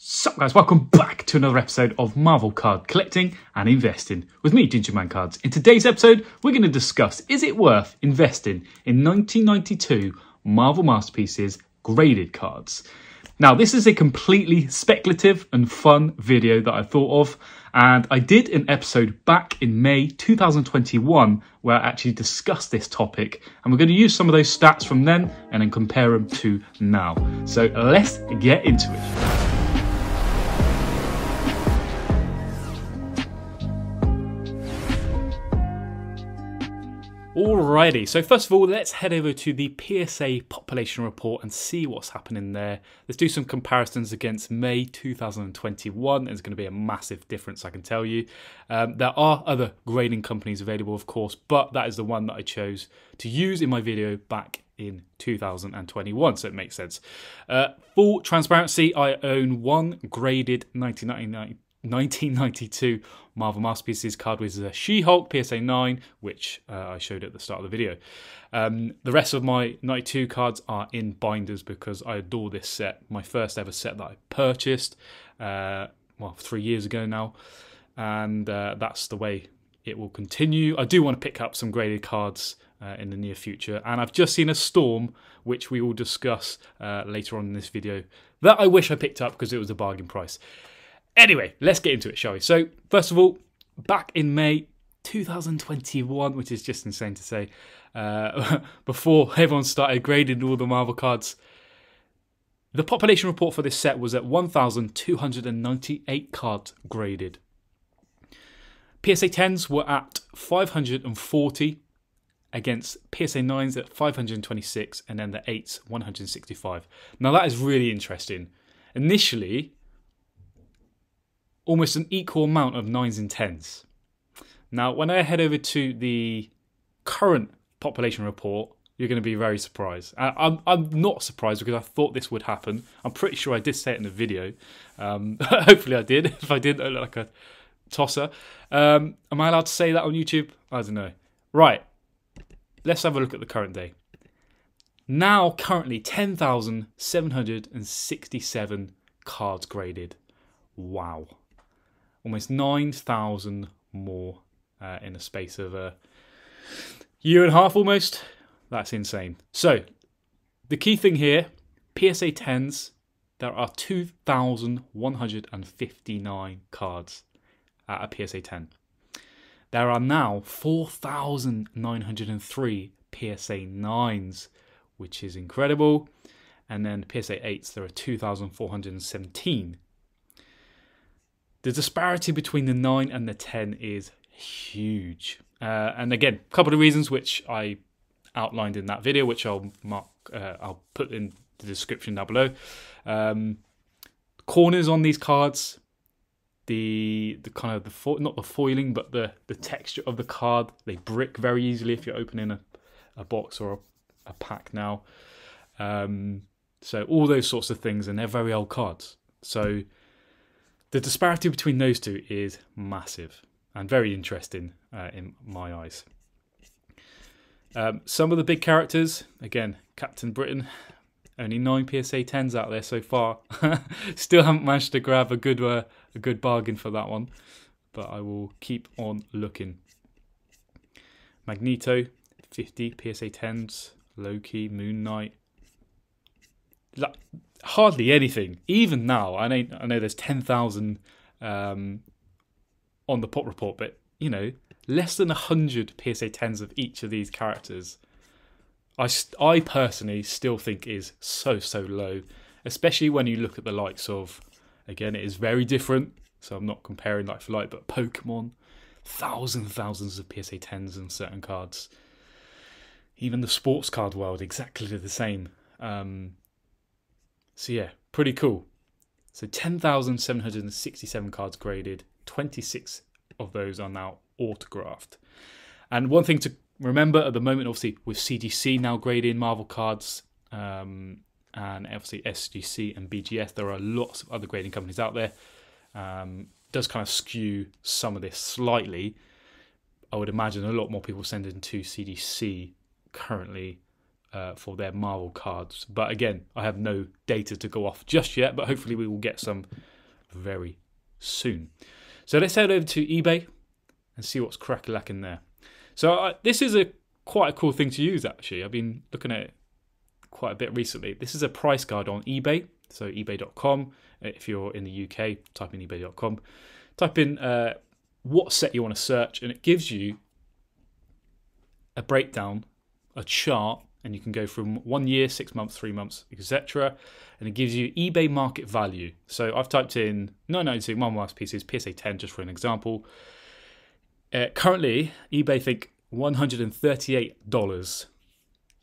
Sup guys, welcome back to another episode of Marvel Card Collecting and Investing with me, Ginger Man Cards. In today's episode, we're going to discuss, is it worth investing in 1992 Marvel Masterpieces graded cards? Now, this is a completely speculative and fun video that I thought of, and I did an episode back in May 2021 where I actually discussed this topic, and we're going to use some of those stats from then and then compare them to now. So let's get into it. Alrighty, so first of all, let's head over to the PSA Population report and see what's happening there. Let's do some comparisons against May 2021. There's going to be a massive difference, I can tell you. There are other grading companies available, of course, but that is the one that I chose to use in my video back in 2021, so it makes sense. Full transparency, I own one graded 1992 Marvel Masterpieces card, which is a She-Hulk PSA 9, which I showed at the start of the video. The rest of my 92 cards are in binders because I adore this set. My first ever set that I purchased, 3 years ago now, and that's the way it will continue. I do want to pick up some graded cards in the near future, and I've just seen a Storm, which we will discuss later on in this video, that I wish I picked up because it was a bargain price. Anyway, let's get into it, shall we? So, first of all, back in May 2021, which is just insane to say, before everyone started grading all the Marvel cards, the population report for this set was at 1,298 cards graded. PSA 10s were at 540 against PSA 9s at 526, and then the 8s 165. Now, that is really interesting. Initially, almost an equal amount of 9s and 10s. Now, when I head over to the current population report, you're going to be very surprised. I'm not surprised because I thought this would happen. I'm pretty sure I did say it in the video. Hopefully I did. If I didn't, I look like a tosser. Am I allowed to say that on YouTube? I don't know. Right. Let's have a look at the current day. Now, currently, 10,767 cards graded. Wow. Almost 9,000 more in a space of a year and a half almost. That's insane. So, the key thing here, PSA 10s, there are 2,159 cards at a PSA 10. There are now 4,903 PSA 9s, which is incredible. And then PSA 8s, there are 2,417. The disparity between the 9 and the 10 is huge. And again, a couple of reasons which I outlined in that video, which I'll put in the description down below. Corners on these cards, the kind of not the foiling, but the texture of the card, they brick very easily if you're opening a box or a pack now. So all those sorts of things, and they're very old cards. So the disparity between those two is massive and very interesting in my eyes. Some of the big characters, again, Captain Britain, only 9 PSA 10s out there so far. Still haven't managed to grab a good bargain for that one, but I will keep on looking. Magneto, 50 PSA 10s, Loki, Moon Knight. Hardly anything. Even now, I know there's 10,000 on the pop report, but you know, less than 100 PSA 10s of each of these characters. I personally still think is so low, especially when you look at the likes of, again, it is very different. So I'm not comparing like for like, but Pokemon, thousands of PSA 10s in certain cards. Even the sports card world, exactly the same. So yeah, pretty cool. So 10,767 cards graded, 26 of those are now autographed. And one thing to remember at the moment, obviously, with CGC now grading Marvel cards, and obviously SGC and BGS, there are lots of other grading companies out there. Does kind of skew some of this slightly. I would imagine a lot more people sending to CGC currently for their Marvel cards. But again, I have no data to go off just yet, but hopefully we will get some very soon. So let's head over to eBay and see what's crack-a-lacking there. So this is quite a cool thing to use, actually. I've been looking at it quite a bit recently. This is a price guide on eBay, so ebay.com. If you're in the UK, type in ebay.com. Type in what set you want to search, and it gives you a breakdown, a chart, and you can go from 1 year, 6 months, 3 months, etc. And it gives you eBay market value. So I've typed in 992 marble pieces, PSA 10, just for an example. Currently, eBay think $138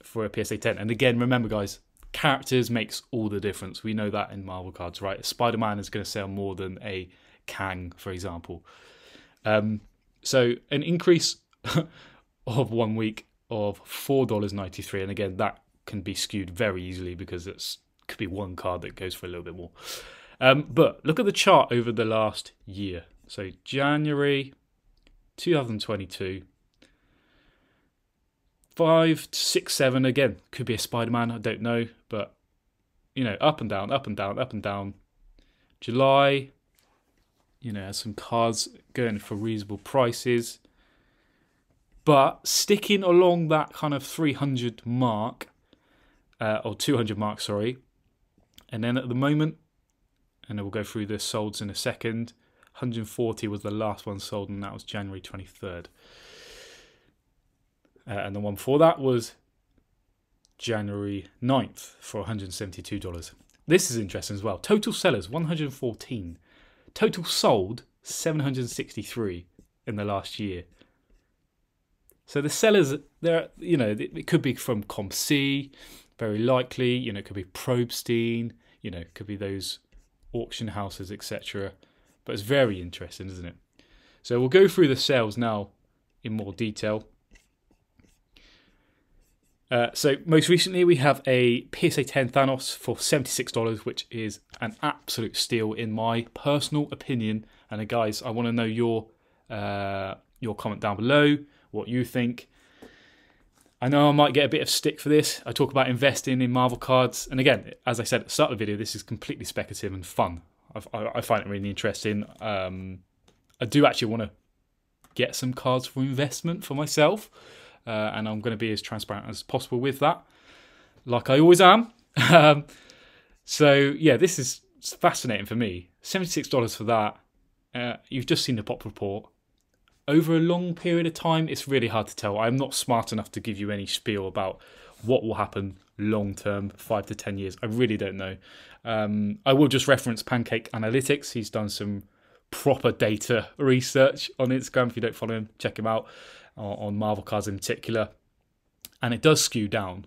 for a PSA 10. And again, remember, guys, characters makes all the difference. We know that in Marvel cards, right? Spider-Man is going to sell more than a Kang, for example. So an increase of 1 week of $4.93, and again, that can be skewed very easily because it could be one card that goes for a little bit more. But look at the chart over the last year. So January 2022, 5, 6, 7, again, could be a Spider-Man, I don't know, but you know, up and down, up and down, up and down. July, you know, has some cards going for reasonable prices. But sticking along that kind of 300 mark, or 200 mark, sorry. And then at the moment, and we'll go through the solds in a second, 140 was the last one sold, and that was January 23rd. And the one before that was January 9th for $172. This is interesting as well. Total sellers, 114. Total sold, 763 in the last year. So the sellers, they're, you know, it could be from Comp C, very likely. You know, it could be Probstein. You know, it could be those auction houses, etc. But it's very interesting, isn't it? So we'll go through the sales now in more detail. So most recently we have a PSA 10 Thanos for $76, which is an absolute steal in my personal opinion. And guys, I want to know your comment down below, what you think. I know I might get a bit of stick for this. I talk about investing in Marvel cards, and again, as I said at the start of the video, this is completely speculative and fun. I find it really interesting. I do actually want to get some cards for investment for myself. And I'm going to be as transparent as possible with that, like I always am. So yeah, this is fascinating for me. $76 for that. You've just seen the pop report. Over a long period of time, it's really hard to tell. I'm not smart enough to give you any spiel about what will happen long term, 5 to 10 years. I really don't know. I will just reference Pancake Analytics. He's done some proper data research on Instagram. If you don't follow him, check him out. On Marvel cards in particular, and it does skew down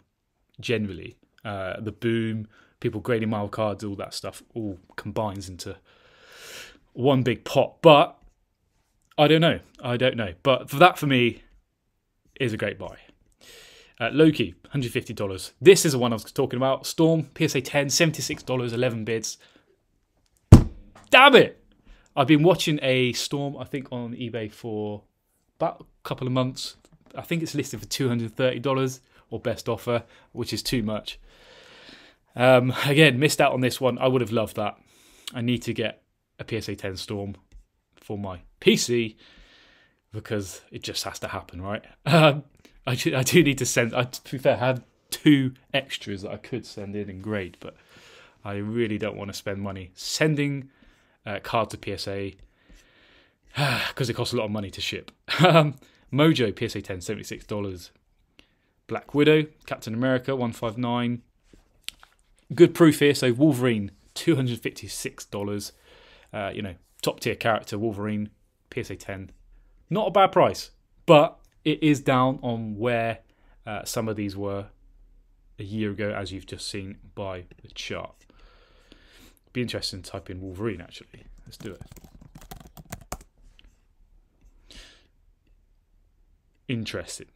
generally. The boom, people grading Marvel cards, all that stuff all combines into one big pot. But I don't know. But for that, for me, is a great buy. Loki, $150. This is the one I was talking about. Storm, PSA 10, $76, 11 bids. Damn it! I've been watching a Storm, I think, on eBay for about a couple of months. I think it's listed for $230 or best offer, which is too much. Again, missed out on this one. I would have loved that. I need to get a PSA 10 Storm for my PC because it just has to happen, right? I do need to send. To be fair, I have 2 extras that I could send in and grade, but I really don't want to spend money sending cards to PSA. Because it costs a lot of money to ship. Mojo, PSA 10, $76. Black Widow, Captain America, $159. Good proof here. So Wolverine, $256. You know, top tier character, Wolverine, PSA 10. Not a bad price, but it is down on where some of these were a year ago, as you've just seen by the chart. Be interesting to type in Wolverine, actually. Let's do it. Interesting.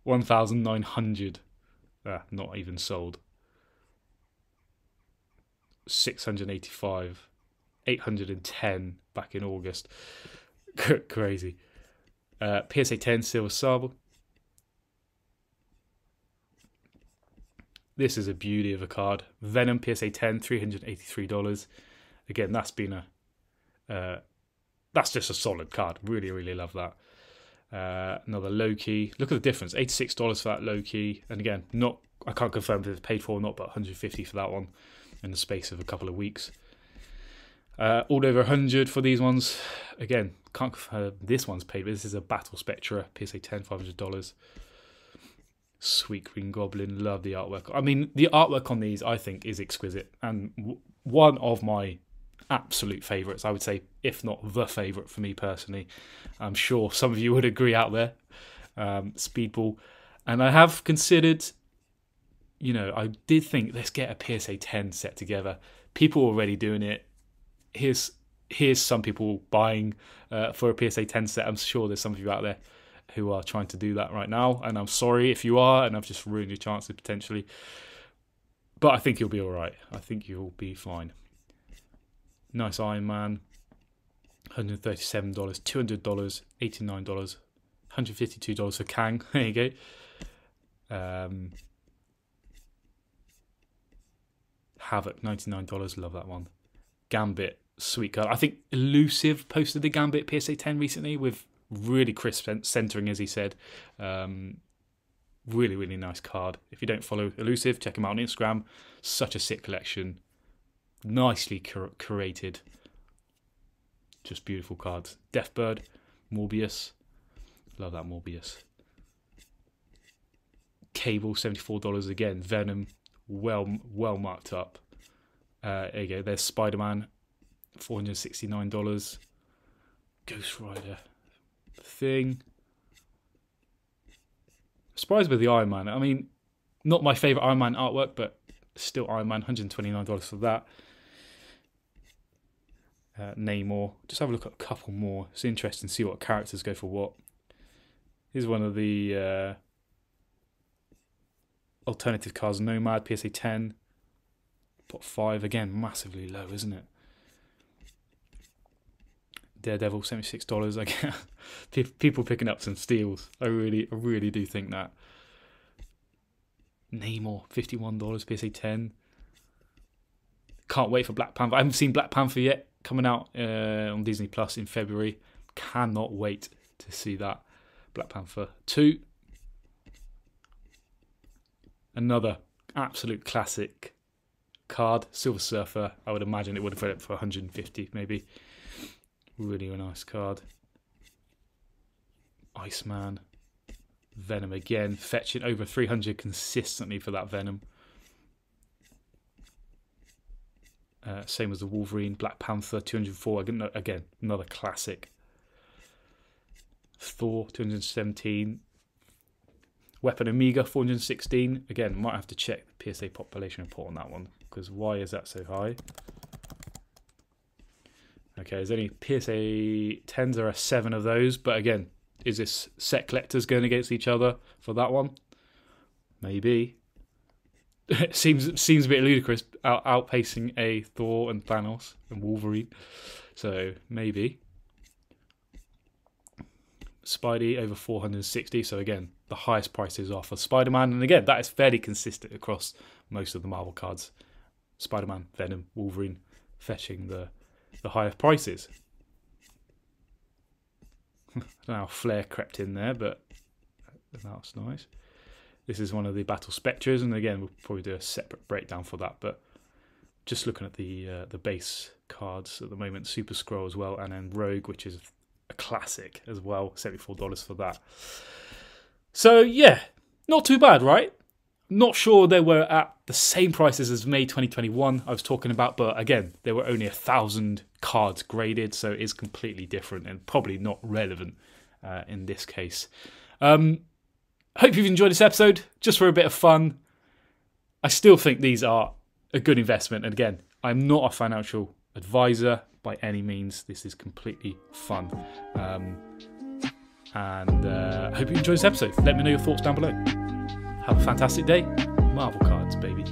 1,900. Not even sold. 685. 810 back in August. Crazy. PSA 10 Silver Sable. This is a beauty of a card. Venom PSA 10, $383. Again, that's been that's just a solid card. Really, really love that. Another Loki. Look at the difference. $86 for that Loki. And again, I can't confirm if it's paid for or not, but $150 for that one in the space of a couple of weeks. All over $100 for these ones. Again, can't confirm this one's paid, but this is a Battle Spectra PSA 10, $500. Sweet Green Goblin. Love the artwork. I mean, the artwork on these, I think, is exquisite. And one of my absolute favourites, I would say, if not the favourite for me personally. I'm sure some of you would agree out there. Speedball. And I have considered, you know, I did think, let's get a PSA 10 set together. People are already doing it. Here's some people buying for a PSA 10 set. I'm sure there's some of you out there who are trying to do that right now, and I'm sorry if you are, and I've just ruined your chances potentially. But I think you'll be all right. I think you'll be fine. Nice Iron Man, $137, $200, $89, $152 for Kang. There you go. Havoc, $99. Love that one. Gambit, sweet card. I think Elusive posted the Gambit PSA 10 recently with really crisp centering, as he said. Really, really nice card. If you don't follow Elusive, check him out on Instagram. Such a sick collection. Nicely curated. Just beautiful cards. Deathbird, Morbius. Love that Morbius. Cable, $74 again. Venom, well marked up. There you go. There's Spider-Man, $469. Ghost Rider. Thing. Surprised with the Iron Man. I mean, not my favourite Iron Man artwork, but still Iron Man, $129 for that. Namor. Just have a look at a couple more. It's interesting to see what characters go for what. Here's one of the alternative cards. Nomad, PSA 10. Pot 5. Again, massively low, isn't it? Daredevil, $76. Again, people picking up some steals. I really do think that. Namor, $51, PSA 10. Can't wait for Black Panther. I haven't seen Black Panther yet. Coming out on Disney Plus in February. Cannot wait to see that. Black Panther 2. Another absolute classic card. Silver Surfer. I would imagine it would have put it for $150 maybe. Really a nice card. Iceman. Venom again. Fetching over $300 consistently for that Venom. Same as the Wolverine. Black Panther, $204. Again, another classic. Thor, $217. Weapon Omega, $416. Again, might have to check the PSA population report on that one, because why is that so high? Okay, there's only PSA 10s. There are 7 of those. But again, is this set collectors going against each other for that one? Maybe. It seems a bit ludicrous, outpacing a Thor and Thanos and Wolverine. So maybe. Spidey over $460. So again, the highest prices are for Spider-Man. And again, that is fairly consistent across most of the Marvel cards. Spider-Man, Venom, Wolverine, fetching the highest prices. I don't know how Flair crept in there, but that's nice. This is one of the Battle Spectras, and again, we'll probably do a separate breakdown for that. But just looking at the base cards at the moment, Super Skrull as well, and then Rogue, which is a classic as well, $74 for that. So yeah, not too bad, right? Not sure they were at the same prices as May 2021 I was talking about, but again, there were only 1,000 cards graded, so it is completely different and probably not relevant in this case. Hope you've enjoyed this episode, just for a bit of fun. I still think these are a good investment, and again, I'm not a financial advisor by any means. This is completely fun. And I hope you enjoyed this episode. Let me know your thoughts down below. Have a fantastic day. Marvel cards, baby.